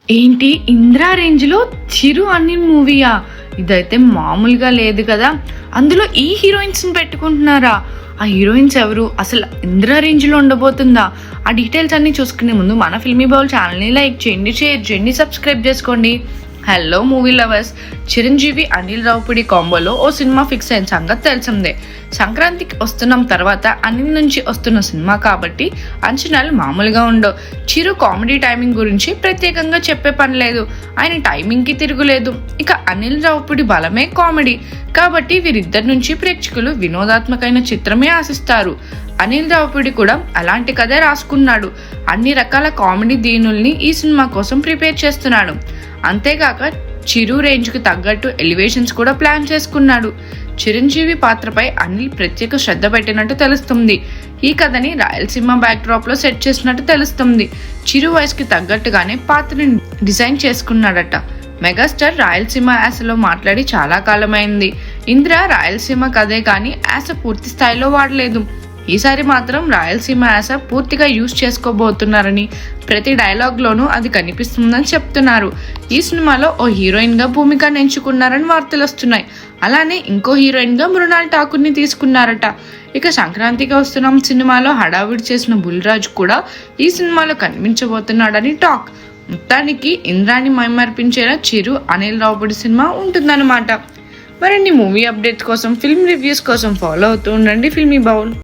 ఏంటి 'ఇంద్ర' రేంజ్‌లో 'చిరు' అనిల్ మూవీయా? ఇదైతే మామూలుగా లేదు కదా! అందులో ఈ హీరోయిన్స్‌ని పెట్టుకుంటున్నారా? ఆ హీరోయిన్స్ ఎవరు? అసలు 'ఇంద్ర' రేంజ్‌లో ఉండబోతుందా? ఆ డీటెయిల్స్ అన్నీ చూసుకునే ముందు మన ఫిల్మీ బౌల్ ఛానల్‌ని లైక్ చేయండి, షేర్ చేయండి, సబ్స్క్రైబ్ చేసుకోండి. Hello movie lovers, Chiranjeevi Anil Ravipudi కాంబోలో ఓ సినిమా ఫిక్స్ అయిన సంగతి తెలిసిందే. సంక్రాంతికి వస్తున్నాం తర్వాత అనిల్ నుంచి వస్తున్న సినిమా కాబట్టి అంచనాలు మామూలుగా ఉండవు. చిరు కామెడీ టైమింగ్ గురించి ప్రత్యేకంగా చెప్పే పని లేదు, ఆయన టైమింగ్కి తిరుగులేదు. ఇక అనిల్ రావుపూడి బలమే కామెడీ కాబట్టి వీరిద్దరి నుంచి ప్రేక్షకులు వినోదాత్మకమైన చిత్రమే ఆశిస్తారు. అనిల్ రావుపూడి కూడా అలాంటి కథే రాసుకున్నాడు. అన్ని రకాల కామెడీ దీనుల్ని ఈ సినిమా కోసం ప్రిపేర్ చేస్తున్నాడు. అంతేగాక చిరు రేంజ్కి తగ్గట్టు ఎలివేషన్స్ కూడా ప్లాన్ చేసుకున్నాడు. చిరంజీవి పాత్రపై అనిల్ ప్రత్యేక శ్రద్ధ పెట్టినట్టు తెలుస్తుంది. ఈ కథని రాయలసీమ బ్యాక్డ్రాప్ లో సెట్ చేసినట్టు తెలుస్తుంది. చిరు వయసుకి తగ్గట్టుగానే పాత్రని డిజైన్ చేసుకున్నాడట. మెగాస్టార్ రాయలసీమ యాసలో మాట్లాడి చాలా కాలమైంది. ఇంద్ర రాయలసీమ కథే కానీ యాస పూర్తి స్థాయిలో వాడలేదు. ఈసారి మాత్రం రాయలసీమ యాస పూర్తిగా యూజ్ చేసుకోబోతున్నారని, ప్రతి డైలాగ్లోనూ అది కనిపిస్తుందని చెప్తున్నారు. ఈ సినిమాలో ఓ హీరోయిన్గా భూమికను ఎంచుకున్నారని వార్తలు వస్తున్నాయి. అలానే ఇంకో హీరోయిన్గా మృణాల్ ఠాకూర్ని తీసుకున్నారట. ఇక సంక్రాంతికి వస్తున్నాం సినిమాలో హడావిడి చేసిన బుల్రాజ్ కూడా ఈ సినిమాలో కనిపించబోతున్నాడని టాక్. మొత్తానికి ఇంద్రాని మైమర్పించేలా చిరు అనిల్ రావుపూడి సినిమా ఉంటుందన్నమాట. మరిన్ని మూవీ అప్డేట్స్ కోసం, ఫిల్మ్ రివ్యూస్ కోసం ఫాలో అవుతూ ఉండండి ఫిల్మీ బౌల్.